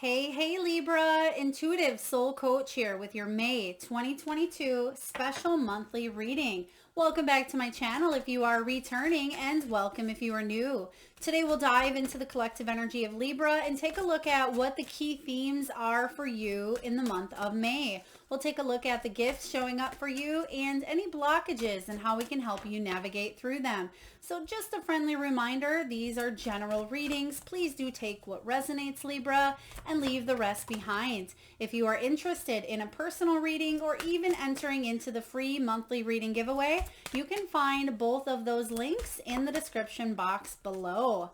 Hey Libra, intuitive soul coach here with your May 2022 special monthly reading. Welcome back to my channel if you are returning, and welcome if you are new. Today we'll dive into the collective energy of Libra and take a look at what the key themes are for you in the month of May. We'll take a look at the gifts showing up for you and any blockages and how we can help you navigate through them. So just a friendly reminder, these are general readings. Please do take what resonates, Libra, and leave the rest behind. If you are interested in a personal reading or even entering into the free monthly reading giveaway, you can find both of those links in the description box below.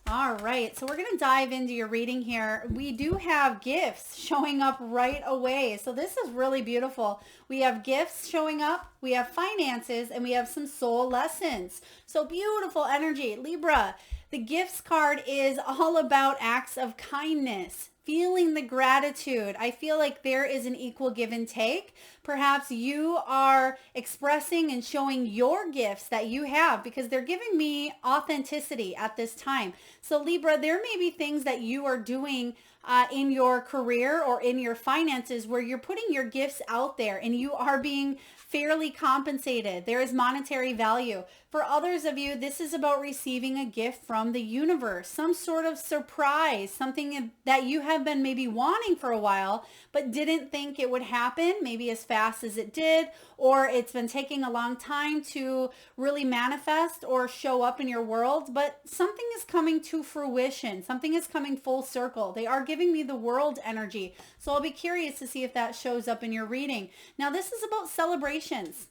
All right, so we're going to dive into your reading here. We do have gifts showing up right away. So this is really beautiful. We have gifts showing up, we have finances, and we have some soul lessons. So beautiful energy. Libra, the gifts card is all about acts of kindness. Feeling the gratitude. I feel like there is an equal give and take. Perhaps you are expressing and showing your gifts that you have because they're giving me authenticity at this time. So Libra, there may be things that you are doing in your career or in your finances where you're putting your gifts out there and you are being fairly compensated. There is monetary value. For others of you, this is about receiving a gift from the universe, some sort of surprise, something that you have been maybe wanting for a while, but didn't think it would happen maybe as fast as it did, or it's been taking a long time to really manifest or show up in your world, but something is coming to fruition. Something is coming full circle. They are giving me the world energy. So I'll be curious to see if that shows up in your reading. Now, this is about celebrations.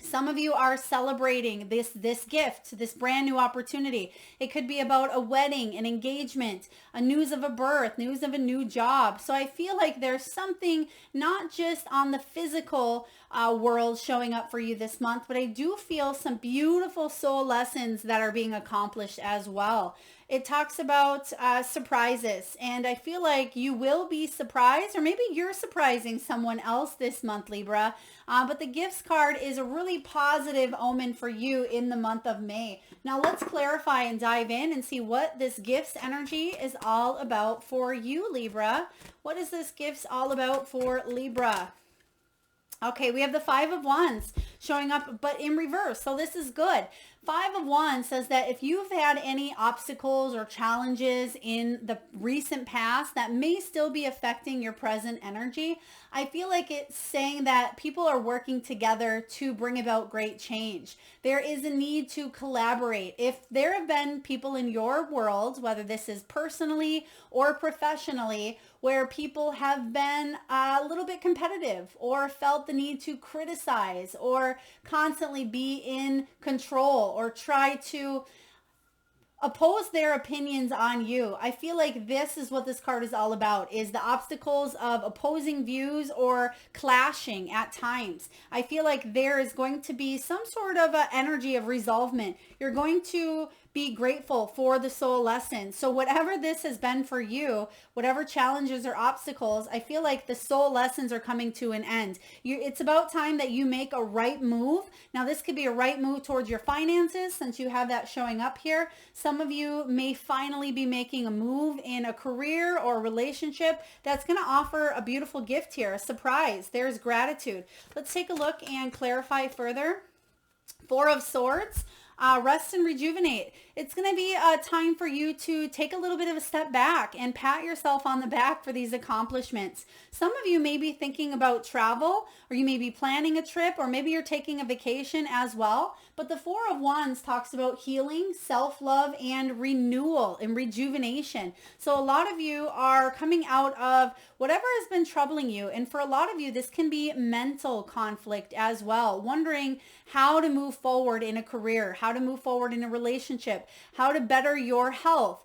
Some of you are celebrating this gift, this brand new opportunity. It could be about a wedding, an engagement, a news of a birth, news of a new job. So I feel like there's something not just on the physical world showing up for you this month, but I do feel some beautiful soul lessons that are being accomplished as well. It talks about surprises, and I feel like you will be surprised, or maybe you're surprising someone else this month, Libra. But the gifts card is a really positive omen for you in the month of May. Now let's clarify and dive in and see what this gifts energy is all about for you, Libra. What is this gifts all about for Libra? Okay, we have the Five of Wands showing up, but in reverse. So this is good. Five of Wands says that if you've had any obstacles or challenges in the recent past that may still be affecting your present energy, I feel like it's saying that people are working together to bring about great change. There is a need to collaborate. If there have been people in your world, whether this is personally or professionally, where people have been a little bit competitive or felt the need to criticize or constantly be in control or try to oppose their opinions on you. I feel like this is what this card is all about, is the obstacles of opposing views or clashing at times. I feel like there is going to be some sort of an energy of resolvement. You're going to be grateful for the soul lesson. So whatever this has been for you, whatever challenges or obstacles, I feel like the soul lessons are coming to an end. It's about time that you make a right move. Now this could be a right move towards your finances, since you have that showing up here. Some of you may finally be making a move in a career or a relationship that's going to offer a beautiful gift here, a surprise. There's gratitude. Let's take a look and clarify further. Four of Swords. Rest and rejuvenate. It's going to be a time for you to take a little bit of a step back and pat yourself on the back for these accomplishments. Some of you may be thinking about travel, or you may be planning a trip, or maybe you're taking a vacation as well. But the Four of Wands talks about healing, self-love, and renewal and rejuvenation. So a lot of you are coming out of whatever has been troubling you. And for a lot of you, this can be mental conflict as well, wondering how to move forward in a career, how to move forward in a relationship, how to better your health.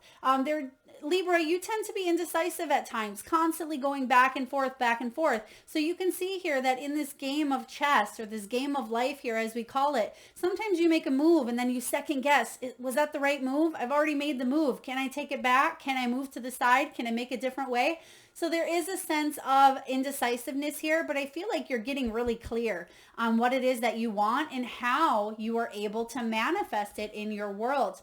Libra, you tend to be indecisive at times, constantly going back and forth, back and forth. So you can see here that in this game of chess, or this game of life here, as we call it, sometimes you make a move and then you second guess, was that the right move? I've already made the move. Can I take it back? Can I move to the side? Can I make a different way? So there is a sense of indecisiveness here, but I feel like you're getting really clear on what it is that you want and how you are able to manifest it in your world.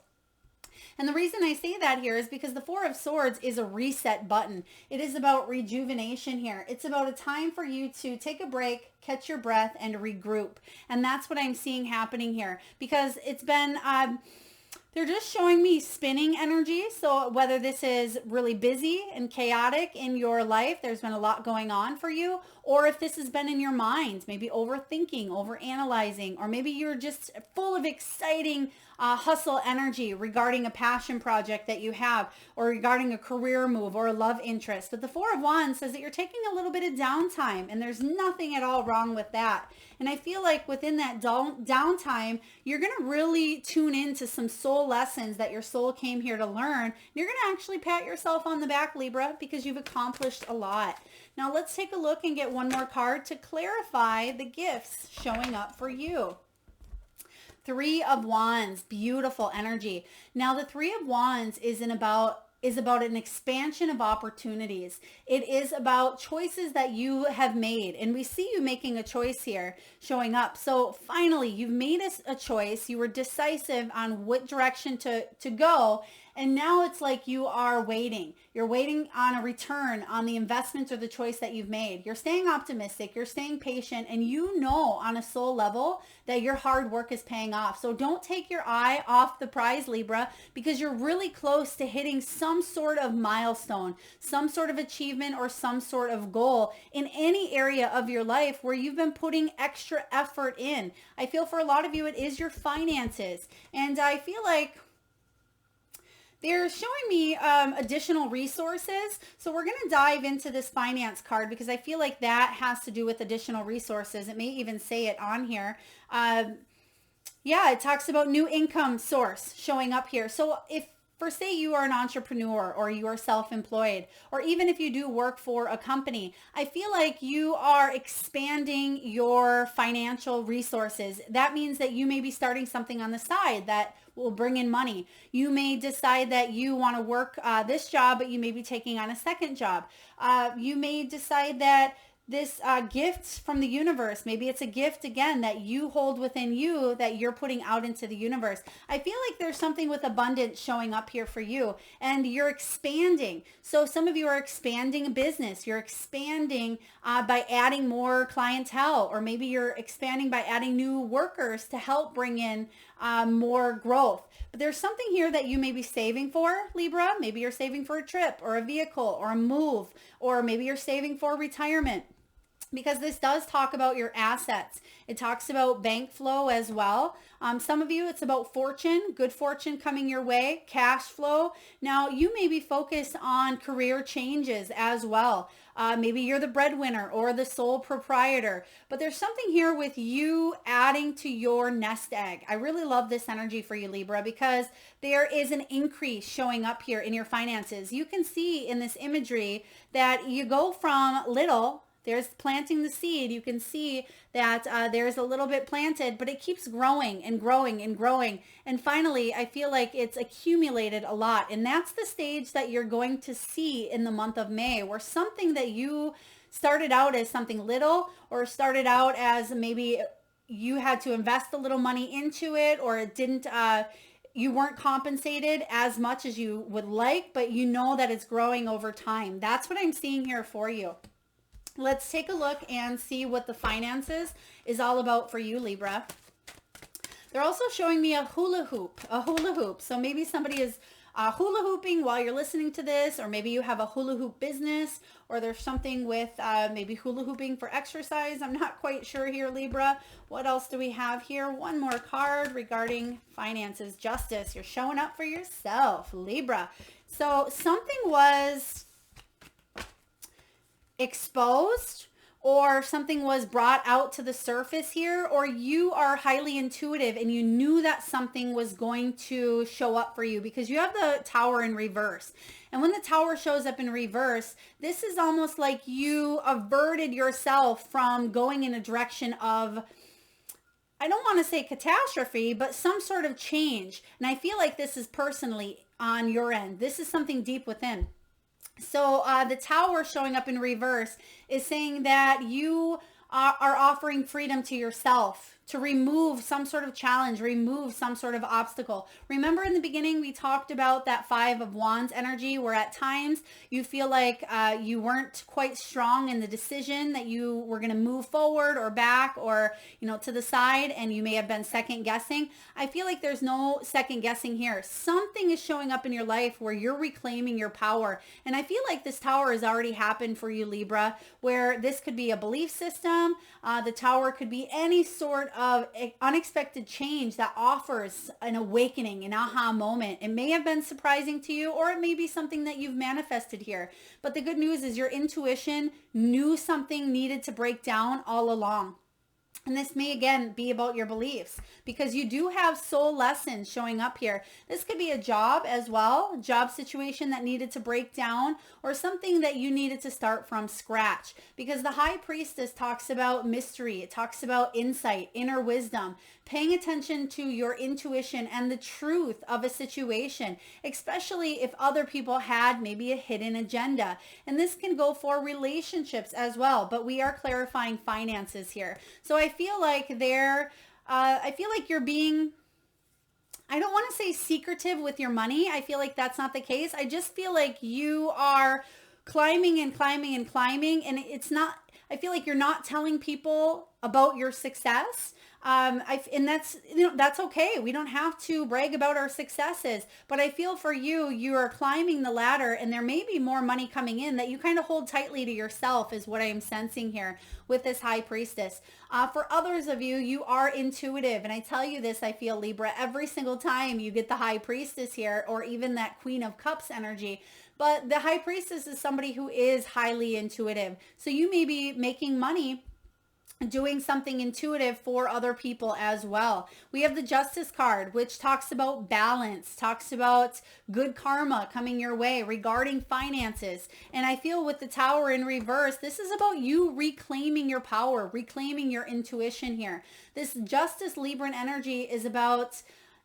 And the reason I say that here is because the Four of Swords is a reset button. It is about rejuvenation here. It's about a time for you to take a break, catch your breath, and regroup. And that's what I'm seeing happening here, because it's been they're just showing me spinning energy. So whether this is really busy and chaotic in your life, there's been a lot going on for you, or if this has been in your mind, maybe overthinking, overanalyzing, or maybe you're just full of exciting hustle energy regarding a passion project that you have, or regarding a career move or a love interest. But the Four of Wands says that you're taking a little bit of downtime, and there's nothing at all wrong with that. And I feel like within that downtime, you're going to really tune into some soul lessons that your soul came here to learn. You're going to actually pat yourself on the back, Libra, because you've accomplished a lot. Now let's take a look and get one more card to clarify the gifts showing up for you. Three of Wands, beautiful energy. Now the Three of Wands is about an expansion of opportunities. It is about choices that you have made. And we see you making a choice here showing up. So finally, you've made a choice. You were decisive on what direction to go. And now it's like you are waiting. You're waiting on a return on the investment or the choice that you've made. You're staying optimistic. You're staying patient. And you know on a soul level that your hard work is paying off. So don't take your eye off the prize, Libra, because you're really close to hitting some sort of milestone, some sort of achievement, or some sort of goal in any area of your life where you've been putting extra effort in. I feel for a lot of you, it is your finances. And I feel like they're showing me additional resources. So we're going to dive into this finance card because I feel like that has to do with additional resources. It may even say it on here. Yeah, it talks about new income source showing up here. So if, for say you are an entrepreneur or you are self-employed, or even if you do work for a company, I feel like you are expanding your financial resources. That means that you may be starting something on the side that will bring in money. You may decide that you want to work this job, but you may be taking on a second job. You may decide that this gift from the universe, maybe it's a gift again that you hold within you that you're putting out into the universe. I feel like there's something with abundance showing up here for you, and you're expanding. So some of you are expanding a business. You're expanding by adding more clientele, or maybe you're expanding by adding new workers to help bring in more growth. But there's something here that you may be saving for, Libra. Maybe you're saving for a trip or a vehicle or a move, or maybe you're saving for retirement, because this does talk about your assets. It talks about bank flow as well. Some of you, it's about fortune, good fortune coming your way, cash flow. Now, you may be focused on career changes as well. Maybe you're the breadwinner or the sole proprietor, but there's something here with you adding to your nest egg. I really love this energy for you, Libra, because there is an increase showing up here in your finances. You can see in this imagery that you go from little, there's planting the seed. You can see that there's a little bit planted, but it keeps growing and growing and growing. And finally, I feel like it's accumulated a lot. And that's the stage that you're going to see in the month of May, where something that you started out as something little, or started out as maybe you had to invest a little money into it, or it didn't, you weren't compensated as much as you would like, but you know that it's growing over time. That's what I'm seeing here for you. Let's take a look and see what the finances is all about for you, Libra. They're also showing me a hula hoop. So maybe somebody is hula hooping while you're listening to this, or maybe you have a hula hoop business, or there's something with maybe hula hooping for exercise. I'm not quite sure here, Libra. What else do we have here? One more card regarding finances, justice. You're showing up for yourself, Libra. So something was exposed, or something was brought out to the surface here, or you are highly intuitive and you knew that something was going to show up for you, because you have the Tower in reverse. And when the Tower shows up in reverse, this is almost like you averted yourself from going in a direction of, I don't want to say catastrophe, but some sort of change. And I feel like this is personally on your end. This is something deep within. So the Tower showing up in reverse is saying that you are offering freedom to yourself to remove some sort of challenge, remove some sort of obstacle. Remember in the beginning, we talked about that 5 of Wands energy, where at times you feel like you weren't quite strong in the decision that you were going to move forward or back or, to the side, and you may have been second guessing. I feel like there's no second guessing here. Something is showing up in your life where you're reclaiming your power. And I feel like this tower has already happened for you, Libra, where this could be a belief system. The tower could be any sort of unexpected change that offers an awakening, an aha moment. It may have been surprising to you, or it may be something that you've manifested here. But the good news is your intuition knew something needed to break down all along. And this may, again, be about your beliefs, because you do have soul lessons showing up here. This could be a job as well, a job situation that needed to break down, or something that you needed to start from scratch. Because the High Priestess talks about mystery. It talks about insight, inner wisdom, paying attention to your intuition and the truth of a situation, especially if other people had maybe a hidden agenda. And this can go for relationships as well, but we are clarifying finances here. So I feel like you're being, I don't want to say secretive with your money. I feel like that's not the case. I just feel like you are climbing and climbing and climbing, and I feel like you're not telling people about your success. And that's okay. We don't have to brag about our successes, but I feel for you, you are climbing the ladder, and there may be more money coming in that you kind of hold tightly to yourself, is what I am sensing here with this High Priestess. For others of you, you are intuitive. And I tell you this, I feel, Libra, every single time you get the High Priestess here, or even that Queen of Cups energy. But the High Priestess is somebody who is highly intuitive. So you may be making money doing something intuitive for other people as well. We have the Justice card, which talks about balance, talks about good karma coming your way regarding finances. And I feel with the Tower in reverse, this is about you reclaiming your power, reclaiming your intuition here. This Justice Libran energy is about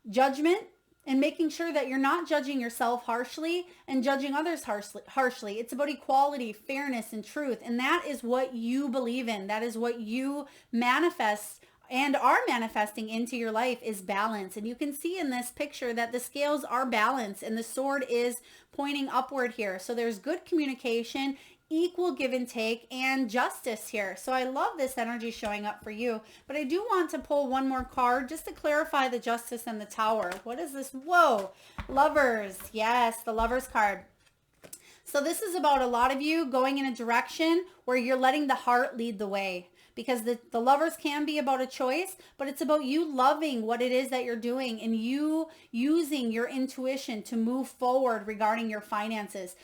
judgment, and making sure that you're not judging yourself harshly and judging others harshly. It's about equality, fairness, and truth. And that is what you believe in. That is what you manifest and are manifesting into your life, is balance. And you can see in this picture that the scales are balanced and the sword is pointing upward here. So there's good communication, equal give and take, and justice here. So I love this energy showing up for you. But I do want to pull one more card just to clarify the Justice and the Tower. What is this? Whoa, Lovers. Yes, the Lovers card. So this is about a lot of you going in a direction where you're letting the heart lead the way. Because the Lovers can be about a choice, but it's about you loving what it is that you're doing and you using your intuition to move forward regarding your finances.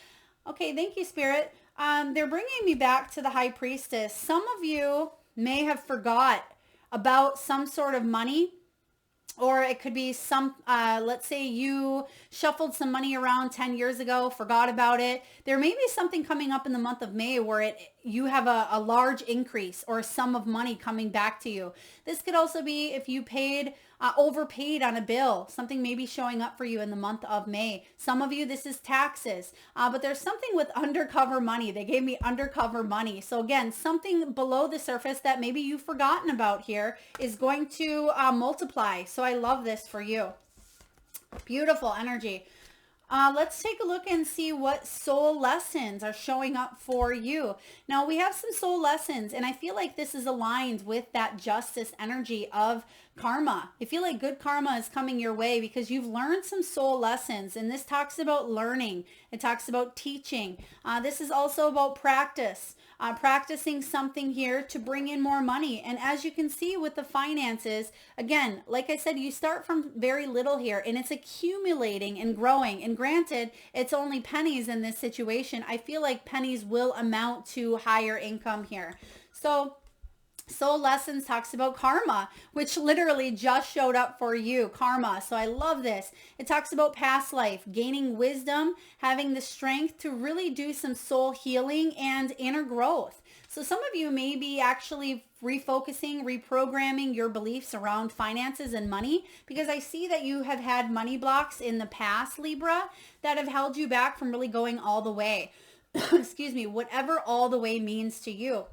Okay, thank you, Spirit. They're bringing me back to the High Priestess. Some of you may have forgot about some sort of money, or it could be some, let's say you shuffled some money around 10 years ago, forgot about it. There may be something coming up in the month of May where you have a large increase or a sum of money coming back to you. This could also be if you overpaid on a bill. Something may be showing up for you in the month of May. Some of you, this is taxes, but there's something with undercover money. They gave me undercover money. So again, something below the surface that maybe you've forgotten about here is going to multiply. So I love this for you. Beautiful energy. Let's take a look and see what soul lessons are showing up for you. Now we have some soul lessons, and I feel like this is aligned with that Justice energy of karma. I feel like good karma is coming your way because you've learned some soul lessons, and this talks about learning. It talks about teaching. This is also about practice. Practicing something here to bring in more money. And as you can see with the finances, again, like I said, you start from very little here and it's accumulating and growing. And granted, it's only pennies in this situation. I feel like pennies will amount to higher income here. So Soul Lessons talks about karma, which literally just showed up for you, karma. So I love this. It talks about past life, gaining wisdom, having the strength to really do some soul healing and inner growth. So some of you may be actually refocusing, reprogramming your beliefs around finances and money, because I see that you have had money blocks in the past, Libra, that have held you back from really going all the way. Excuse me, whatever all the way means to you.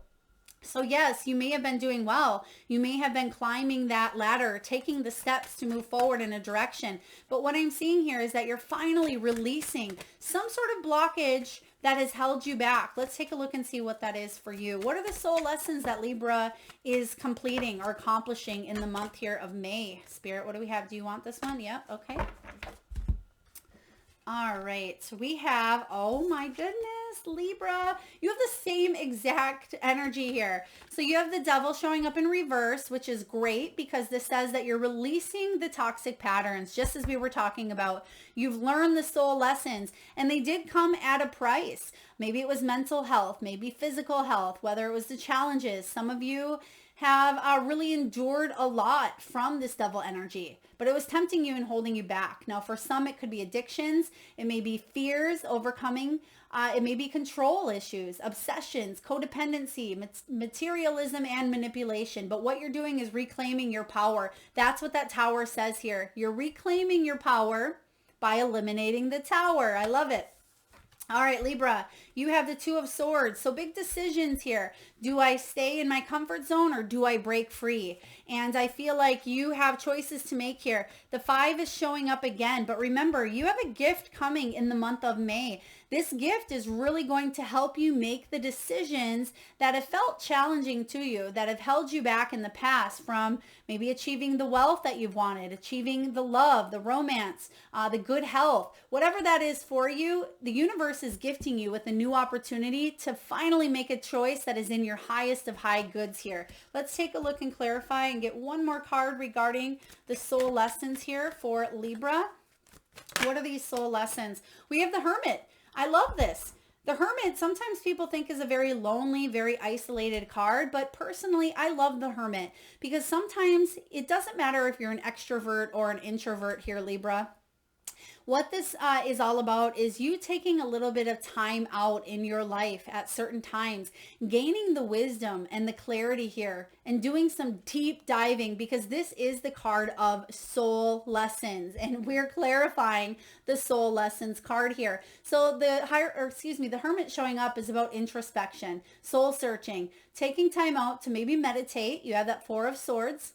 So yes, you may have been doing well. You may have been climbing that ladder, taking the steps to move forward in a direction. But what I'm seeing here is that you're finally releasing some sort of blockage that has held you back. Let's take a look and see what that is for you. What are the soul lessons that Libra is completing or accomplishing in the month here of May? Spirit, what do we have? Do you want this one? Yeah, okay. All right, so we have, oh my goodness, Libra, you have the same exact energy here. So you have the devil showing up in reverse, which is great because this says that you're releasing the toxic patterns, just as we were talking about. You've learned the soul lessons, and they did come at a price. Maybe it was mental health, maybe physical health, whether it was the challenges. Some of you have really endured a lot from this devil energy, but it was tempting you and holding you back. Now, for some, it could be addictions. It may be fears overcoming. It may be control issues, obsessions, codependency, materialism, and manipulation. But what you're doing is reclaiming your power. That's what that tower says here. You're reclaiming your power by eliminating the tower. I love it. All right, Libra, you have the Two of Swords. So big decisions here. Do I stay in my comfort zone or do I break free? And I feel like you have choices to make here. The 5 is showing up again, but remember, you have a gift coming in the month of May. This gift is really going to help you make the decisions that have felt challenging to you, that have held you back in the past from maybe achieving the wealth that you've wanted, achieving the love, the romance, the good health, whatever that is for you. The universe is gifting you with a new opportunity to finally make a choice that is in your highest of high goods here. Let's take a look and clarify and get one more card regarding the soul lessons here for Libra. What are these soul lessons? We have the Hermit. I love this. The Hermit, sometimes people think is a very lonely, very isolated card, but personally, I love the Hermit because sometimes it doesn't matter if you're an extrovert or an introvert here, Libra. What this is all about is you taking a little bit of time out in your life at certain times, gaining the wisdom and the clarity here and doing some deep diving because this is the card of soul lessons and we're clarifying the soul lessons card here. So the Hermit showing up is about introspection, soul searching, taking time out to maybe meditate. You have that 4 of Swords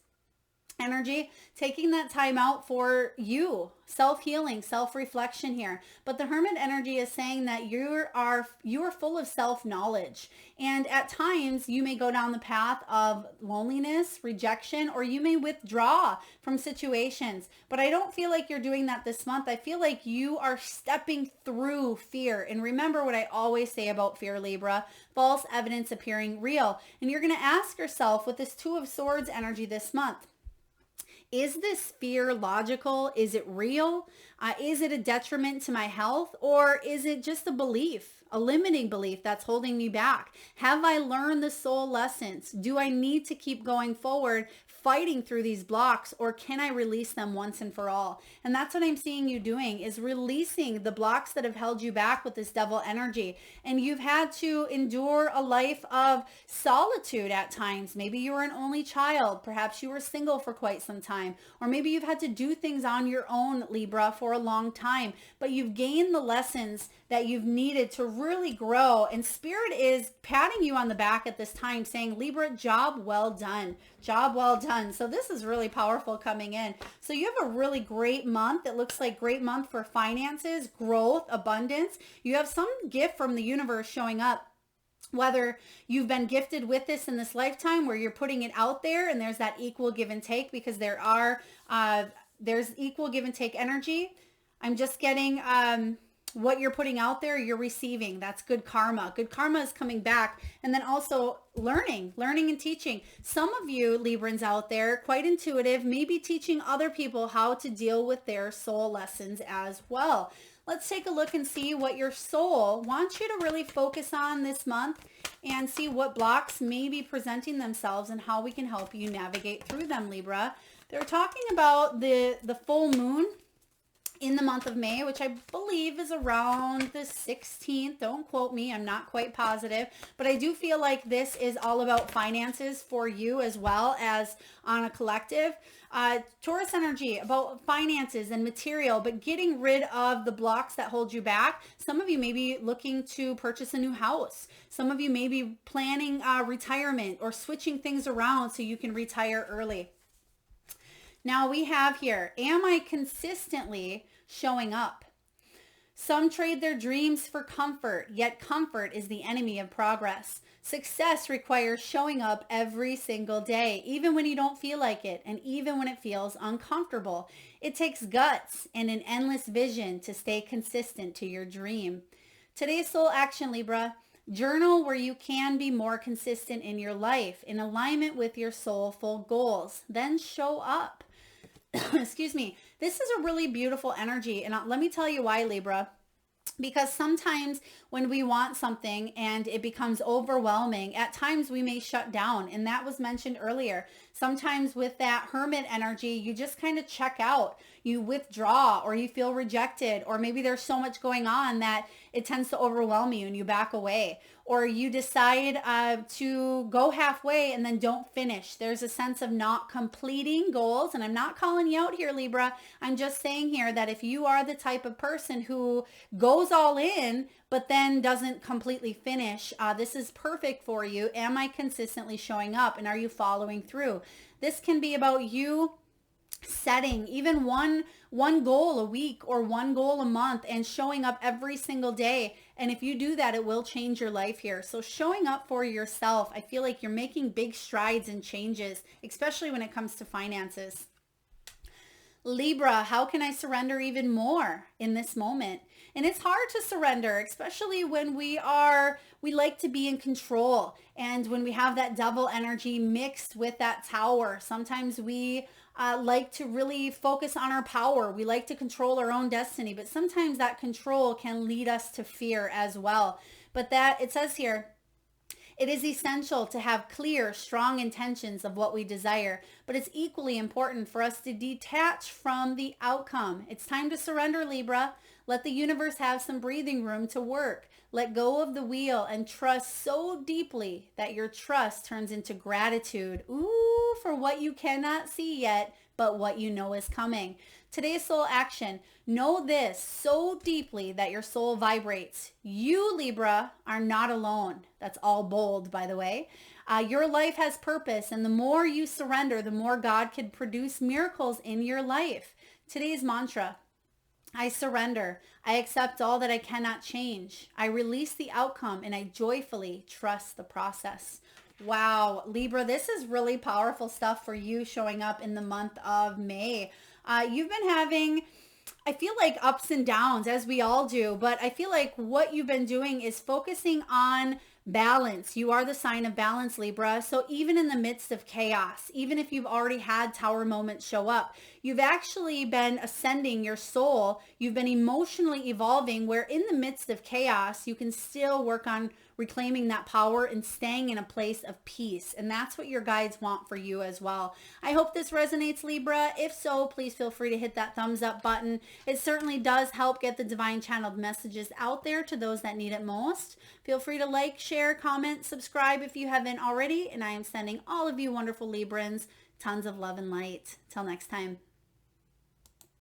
energy, taking that time out for you, self-healing, self-reflection here. But the Hermit energy is saying that you are full of self-knowledge. And at times you may go down the path of loneliness, rejection, or you may withdraw from situations. But I don't feel like you're doing that this month. I feel like you are stepping through fear. And remember what I always say about fear, Libra, false evidence appearing real. And you're going to ask yourself with this 2 of Swords energy this month, is this fear logical? Is it real? Is it a detriment to my health? Or is it just a belief, a limiting belief that's holding me back? Have I learned the soul lessons? Do I need to keep going forward, fighting through these blocks, or can I release them once and for all? And that's what I'm seeing you doing, is releasing the blocks that have held you back with this devil energy. And you've had to endure a life of solitude at times. Maybe you were an only child. Perhaps you were single for quite some time. Or maybe you've had to do things on your own, Libra, for a long time. But you've gained the lessons that you've needed to really grow. And Spirit is patting you on the back at this time saying, Libra, job well done. Job well done. So this is really powerful coming in. So you have a really great month. It looks like great month for finances, growth, abundance. You have some gift from the universe showing up. Whether you've been gifted with this in this lifetime where you're putting it out there and there's that equal give and take, because there's equal give and take energy. I'm just getting what you're putting out there, you're receiving. That's good karma. Good karma is coming back. And then also learning and teaching. Some of you Librans out there, quite intuitive, maybe teaching other people how to deal with their soul lessons as well. Let's take a look and see what your soul wants you to really focus on this month and see what blocks may be presenting themselves and how we can help you navigate through them, Libra. They're talking about the full moon in the month of May, which I believe is around the 16th. Don't quote me. I'm not quite positive, but I do feel like this is all about finances for you as well as on a collective. Taurus energy about finances and material, but getting rid of the blocks that hold you back. Some of you may be looking to purchase a new house. Some of you may be planning retirement or switching things around so you can retire early. Now we have here, am I consistently showing up? Some trade their dreams for comfort, yet comfort is the enemy of progress. Success requires showing up every single day, even when you don't feel like it, and even when it feels uncomfortable. It takes guts and an endless vision to stay consistent to your dream. Today's soul action, Libra. Journal where you can be more consistent in your life, in alignment with your soulful goals. Then show up. Excuse me. This is a really beautiful energy. And let me tell you why, Libra. Because sometimes when we want something and it becomes overwhelming, at times we may shut down. And that was mentioned earlier. Sometimes with that hermit energy, you just kind of check out. You withdraw, or you feel rejected, or maybe there's so much going on that it tends to overwhelm you and you back away. Or you decide to go halfway and then don't finish. There's a sense of not completing goals. And I'm not calling you out here, Libra. I'm just saying here that if you are the type of person who goes all in, but then doesn't completely finish, this is perfect for you. Am I consistently showing up, and are you following through? This can be about you setting even one goal a week or one goal a month and showing up every single day. And if you do that, it will change your life here. So showing up for yourself, I feel like you're making big strides and changes, especially when it comes to finances. Libra, how can I surrender even more in this moment? And it's hard to surrender, especially when we like to be in control. And when we have that devil energy mixed with that tower, sometimes we like to really focus on our power. We like to control our own destiny, but sometimes that control can lead us to fear as well. But that, it says here, it is essential to have clear, strong intentions of what we desire, but it's equally important for us to detach from the outcome. It's time to surrender, Libra. Let the universe have some breathing room to work. Let go of the wheel and trust so deeply that your trust turns into gratitude. Ooh, for what you cannot see yet, but what you know is coming. Today's soul action. Know this so deeply that your soul vibrates. You, Libra, are not alone. That's all bold, by the way. Your life has purpose, and the more you surrender, the more God can produce miracles in your life. Today's mantra. I surrender. I accept all that I cannot change. I release the outcome, and I joyfully trust the process. Wow, Libra, this is really powerful stuff for you showing up in the month of May. You've been having, I feel like, ups and downs, as we all do, but I feel like what you've been doing is focusing on balance. You are the sign of balance, Libra. So even in the midst of chaos, even if you've already had tower moments show up, you've actually been ascending your soul. You've been emotionally evolving, where in the midst of chaos, you can still work on reclaiming that power and staying in a place of peace. And that's what your guides want for you as well. I hope this resonates, Libra. If so, please feel free to hit that thumbs up button. It certainly does help get the divine channeled messages out there to those that need it most. Feel free to like, share, comment, subscribe if you haven't already. And I am sending all of you wonderful Librans tons of love and light. Till next time.